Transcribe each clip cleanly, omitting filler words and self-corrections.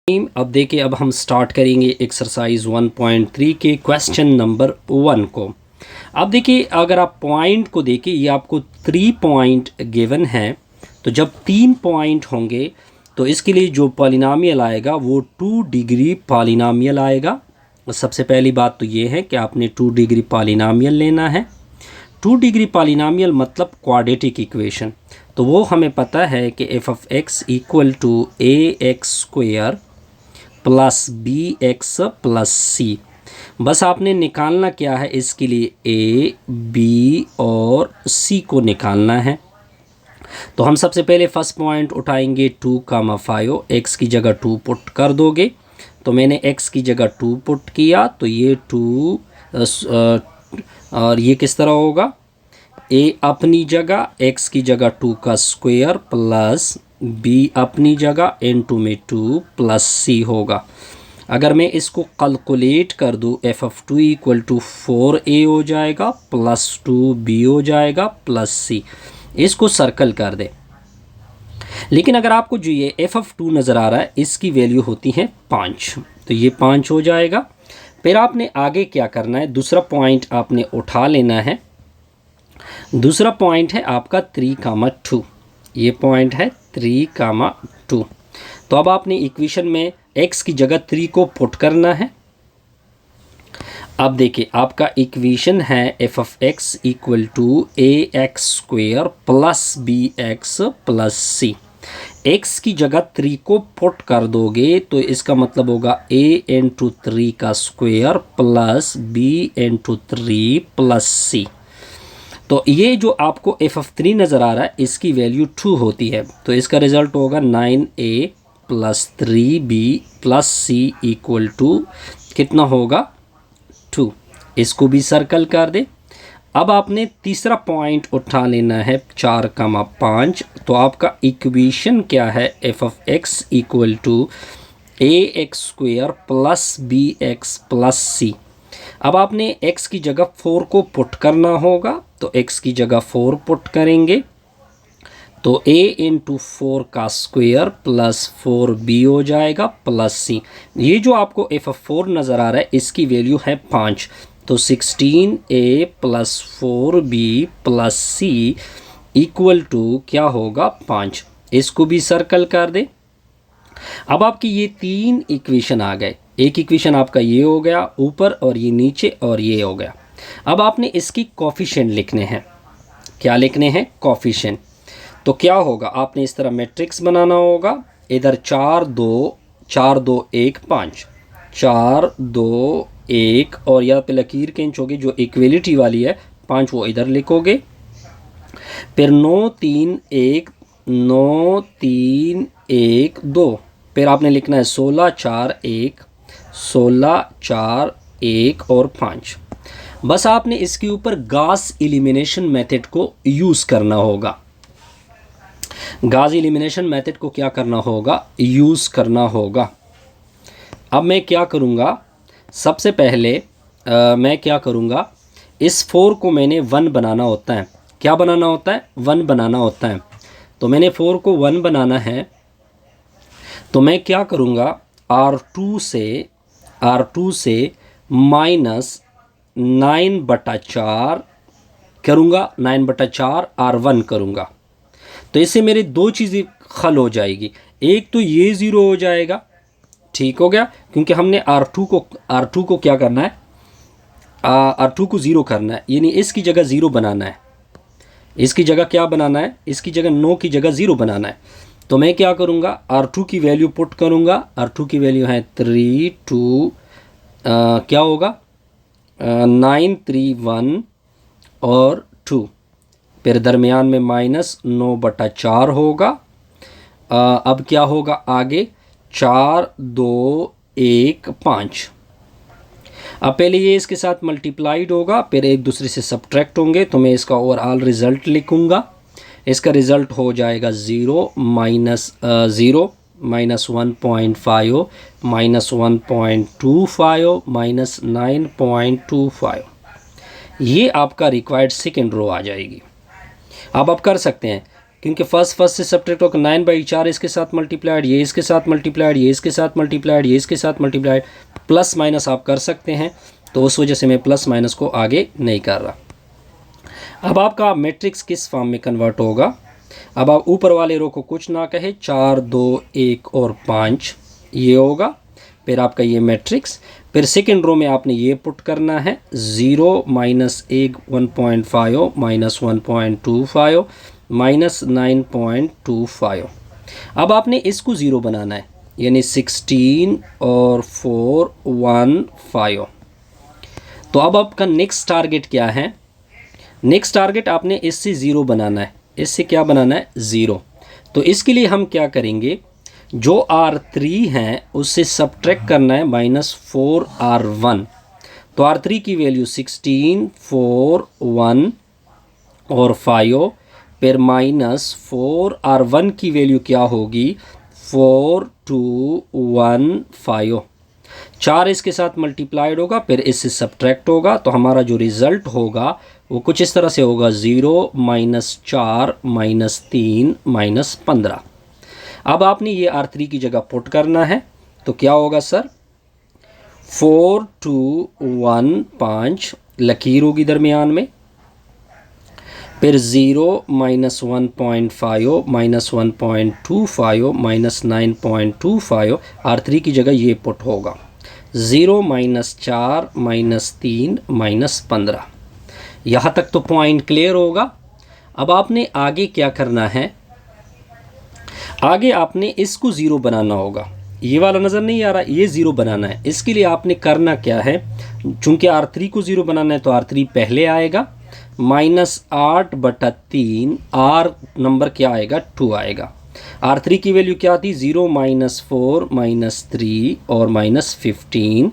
अब देखिए, अब हम स्टार्ट करेंगे एक्सरसाइज 1.3 के क्वेश्चन नंबर 1 को। अब देखिए, अगर आप पॉइंट को देखें, ये आपको 3 पॉइंट गिवन है। तो जब 3 पॉइंट होंगे तो इसके लिए जो पॉलिनॉमियल आएगा वो 2 डिग्री पॉलिनॉमियल आएगा। सबसे पहली बात तो ये है कि आपने 2 डिग्री पॉलिनॉमियल लेना है। 2 डिग्री पॉलिनॉमियल मतलब क्वाड्रेटिक इक्वेशन। तो वो हमें पता है कि f of x equal to A x square plus B x plus c. बस आपने निकालना क्या है, इसके लिए ए बी और सी को निकालना है। तो हम सबसे पहले फर्स्ट पॉइंट उठाएंगे 2,5। एक्स की जगह 2 पुट कर दोगे, तो मैंने एक्स की जगह 2 पुट किया, तो ये 2 और ये किस तरह होगा, ए अपनी जगह एक्स की जगह 2 का स्क्वायर प्लस बी अपनी जगह इनटू में 2 प्लस सी होगा। अगर मैं इसको कैलकुलेट कर दूँ, F of 2 equal to 4a हो जाएगा प्लस 2b हो जाएगा प्लस सी। इसको सर्कल कर दे। लेकिन अगर आपको जो ये एफ ऑफ 2 नज़र आ रहा है, इसकी वैल्यू होती है 5, तो ये 5 हो जाएगा। फिर आपने आगे क्या करना है, दूसरा पॉइंट आपने उठा लेना है। दूसरा पॉइंट है आपका 3,2। ये पॉइंट है 3,2। तो अब आपने इक्वेशन में x की जगह 3 को पुट करना है। अब देखिए, आपका इक्वेशन है F of x equal to A x square plus B x plus C. X की जगह 3 को पुट कर दोगे तो इसका मतलब होगा a इंटू 3 का square plus b into 3 plus c. तो ये जो आपको एफ ऑफ 3 नज़र आ रहा है, इसकी वैल्यू 2 होती है। तो इसका रिज़ल्ट होगा 9a plus 3b plus C equal to कितना होगा, 2। इसको भी सर्कल कर दे। अब आपने तीसरा पॉइंट उठा लेना है 4,5। तो आपका इक्वेशन क्या है, F of x equal to A x square plus B x plus c. अब आपने x की जगह 4 को पुट करना होगा, तो x की जगह 4 पुट करेंगे, तो a इंटू 4 का स्क्वायर प्लस 4b हो जाएगा प्लस c। ये जो आपको एफ ऑफ 4 नज़र आ रहा है, इसकी वैल्यू है 5। तो 16a plus 4b plus c equal to क्या होगा, 5। इसको भी सर्कल कर दे। अब आपकी ये 3 इक्वेशन आ गए। एक इक्वेशन आपका ये हो गया ऊपर, और ये नीचे, और ये हो गया। अब आपने इसकी कोफिशिएंट लिखने हैं। क्या लिखने हैं, कोफिशिएंट। तो क्या होगा, आपने इस तरह मैट्रिक्स बनाना होगा। इधर 4 2 4 2 1 5, 4 2 1, और यहाँ पे लकीर खींचोगे जो इक्वलिटी वाली है 5, वो इधर लिखोगे। फिर 9 3 1 9 3 1 2। फिर आपने लिखना है 16 4 1 16 4 1 और 5। बस आपने इसके ऊपर गॉस एलिमिनेशन मेथड को यूज़ करना होगा। गॉस एलिमिनेशन मेथड को क्या करना होगा, यूज़ करना होगा। अब मैं क्या करूँगा, सबसे पहले मैं क्या करूँगा, इस 4 को मैंने 1 बनाना होता है। क्या बनाना होता है, 1 बनाना होता है। तो मैंने 4 को 1 बनाना है, तो मैं क्या करूँगा, R2 से माइनस 9/4 करूँगा, 9/4 R1 करूँगा। तो इससे मेरी 2 चीज़ें खल हो जाएगी। एक तो ये 0 हो जाएगा, ठीक हो गया, क्योंकि हमने R2 को क्या करना है, R2 को 0 करना है, यानी इसकी जगह 0 बनाना है। इसकी जगह क्या बनाना है, इसकी जगह 9 की जगह 0 बनाना है। तो मैं क्या करूँगा, R2 की वैल्यू पुट करूँगा। R2 की वैल्यू है 3 2 क्या होगा 9 3 1 और 2। फिर दरमियान में माइनस 9/4 होगा। अब क्या होगा आगे, 4 2 1 5। अब पहले ये इसके साथ मल्टीप्लाइड होगा, फिर एक दूसरे से सब्ट्रैक्ट होंगे। तो मैं इसका ओवरऑल रिज़ल्ट लिखूँगा। इसका रिज़ल्ट हो जाएगा 0 माइनस 0 माइनस 1.5 माइनस 1.25 माइनस 9.25। ये आपका रिक्वायर्ड सेकेंड रो आ जाएगी। अब आप कर सकते हैं, क्योंकि फर्स्ट से सब्ट्रैक्ट होकर 9/4 इसके साथ मल्टीप्लाइड, ये इसके साथ मल्टीप्लाइड, ये इसके साथ मल्टीप्लाइड, ये इसके साथ मल्टीप्लाइड, प्लस माइनस आप कर सकते हैं, तो उस वजह से मैं प्लस माइनस को आगे नहीं कर रहा। अब आपका मैट्रिक्स किस फॉर्म में कन्वर्ट होगा? अब आप ऊपर वाले रो को कुछ ना कहे, 4 2 1 और 5 ये होगा, फिर आपका ये मैट्रिक्स। फिर सेकेंड रो में आपने ये पुट करना है, 0 -1 1.5 -1.25 -9.25। अब आपने इसको 0 बनाना है, यानी 16 और 4 1 5। तो अब आपका नेक्स्ट टारगेट क्या है? नेक्स्ट टारगेट आपने इससे 0 बनाना है। इससे क्या बनाना है? 0। तो इसके लिए हम क्या करेंगे, जो R3 है उससे सब्ट्रैक्ट करना है -4 R1। तो R3 की वैल्यू 16 4 1 और 5, फिर -4 R1 की वैल्यू क्या होगी? 4 2 1 5। 4 इसके साथ मल्टीप्लाइड होगा, फिर इससे सब्ट्रैक्ट होगा, तो हमारा जो रिज़ल्ट होगा वो कुछ इस तरह से होगा, 0 -4 -3 -15। अब आपने ये R3 की जगह पुट करना है, तो क्या होगा सर? 4 2 1 5 लकीर होगी दरमियान में, फिर 0 -1.5 -1.25 -9.25। R3 की जगह ये पुट होगा, 0 -4 -3 -15। यहाँ तक तो पॉइंट क्लियर होगा। अब आपने आगे क्या करना है? आगे आपने इसको 0 बनाना होगा। ये वाला नज़र नहीं आ रहा, ये 0 बनाना है। इसके लिए आपने करना क्या है, चूँकि R3 को 0 बनाना है तो R3 पहले आएगा, -8/3 R नंबर क्या आएगा? 2 आएगा। R3 की वैल्यू क्या थी? 0 -4 -3 और -15,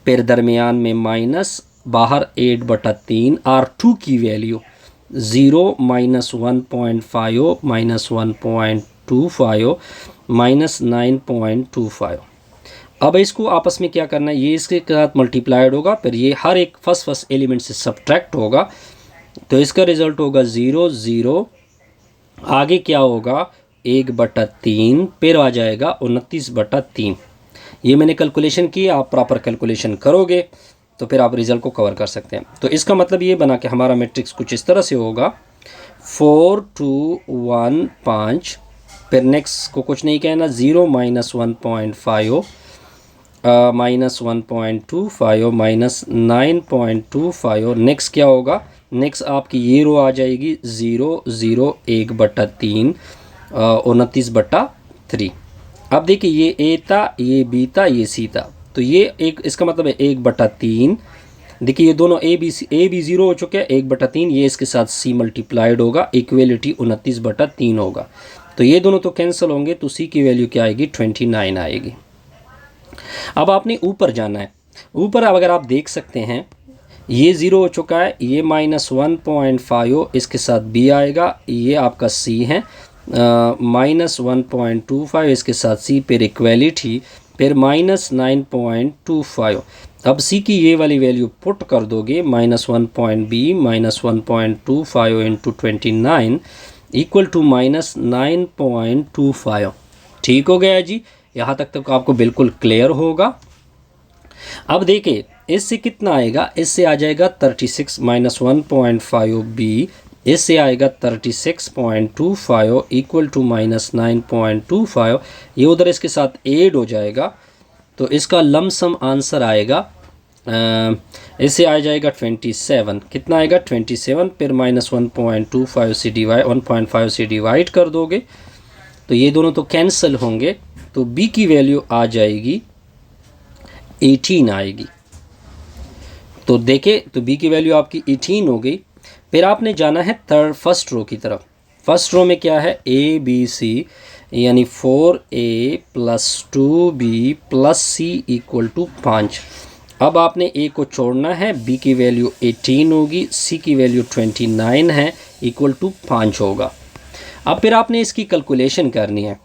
फिर दरमियान में माइनस, बाहर 8/3। R2 की वैल्यू 0 -1.5 -1.25 -9.25। अब इसको आपस में क्या करना है, ये इसके साथ मल्टीप्लाइड होगा, फिर ये हर एक फर्स्ट एलिमेंट से सब्ट्रैक्ट होगा, तो इसका रिज़ल्ट होगा 0 0। आगे क्या होगा? 1/3, फिर आ जाएगा 29/3। ये मैंने कैलकुलेशन की, आप प्रॉपर कैलकुलेशन करोगे तो फिर आप रिज़ल्ट को कवर कर सकते हैं। तो इसका मतलब ये बना कि हमारा मैट्रिक्स कुछ इस तरह से होगा, 4 2 1 5, फिर नेक्स्ट को कुछ नहीं कहना, 0 -1.5 -1.25 -9.25। नेक्स्ट क्या होगा? नेक्स्ट आपकी ये रो आ जाएगी, 0 0 1/3 29/3। अब देखिए, ये ए था, ये बी था, ये सी था, तो ये एक, इसका मतलब है 1/3। देखिए ये दोनों ए बी 0 हो चुके हैं, 1/3, ये इसके साथ सी मल्टीप्लाइड होगा, इक्वलिटी 29/3 होगा। तो ये दोनों तो कैंसिल होंगे, तो सी की वैल्यू क्या आएगी? 29 आएगी। अब आपने ऊपर जाना है। ऊपर अब अगर आप देख सकते हैं, ये 0 हो चुका है, ये -1.5 इसके साथ बी आएगा, ये आपका सी है, -1.25 इसके साथ सी, फिर इक्वलिटी, फिर -9.25। अब सी की ये वाली वैल्यू पुट कर दोगे, -1.b -1.25 इंटू 29 इक्वल टू -9.25। ठीक हो गया जी, यहाँ तक तो आपको बिल्कुल क्लियर होगा। अब देखिए इससे कितना आएगा, इससे आ जाएगा 36 -1.5b, इससे आएगा 36.25 इक्वल टू -9.25। ये उधर इसके साथ ऐड हो जाएगा, तो इसका लमसम आंसर आएगा, इससे आ जाएगा 27। कितना आएगा? 27। फिर -1.25 से डिवाइड 1.5 से डिवाइड कर दोगे तो ये दोनों तो कैंसिल होंगे, तो b की वैल्यू आ जाएगी 18 आएगी। तो देखें, तो b की वैल्यू आपकी 18 हो गई। फिर आपने जाना है फर्स्ट रो की तरफ। फर्स्ट रो में क्या है? a b c, यानी 4a + 2b + c = 5। अब आपने a को छोड़ना है, b की वैल्यू 18 होगी, c की वैल्यू 29 है, = 5 होगा। अब फिर आपने इसकी कैलकुलेशन करनी है।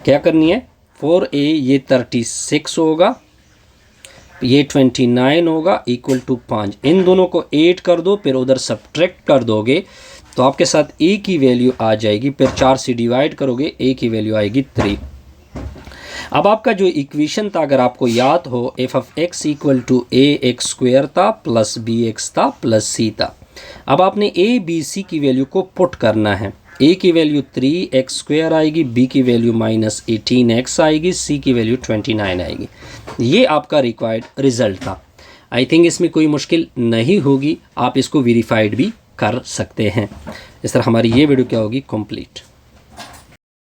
क्या करनी है? 4a ये 36 होगा, ये 29 होगा, = 5। इन दोनों को 8 कर दो, फिर उधर सब्ट्रैक्ट कर दोगे तो आपके साथ a की वैल्यू आ जाएगी, फिर 4 से डिवाइड करोगे a की वैल्यू आएगी 3। अब आपका जो इक्वेशन था अगर आपको याद हो, F of x equal to A X square था प्लस बी एक्स था प्लस सी था। अब आपने ए बी सी की वैल्यू को पुट करना है। ए की वैल्यू 3x स्क्वायर आएगी, बी की वैल्यू -18x आएगी, सी की वैल्यू 29 आएगी। ये आपका रिक्वायर्ड रिजल्ट था। आई थिंक इसमें कोई मुश्किल नहीं होगी, आप इसको वेरीफाइड भी कर सकते हैं। इस तरह हमारी ये वीडियो क्या होगी, कंप्लीट।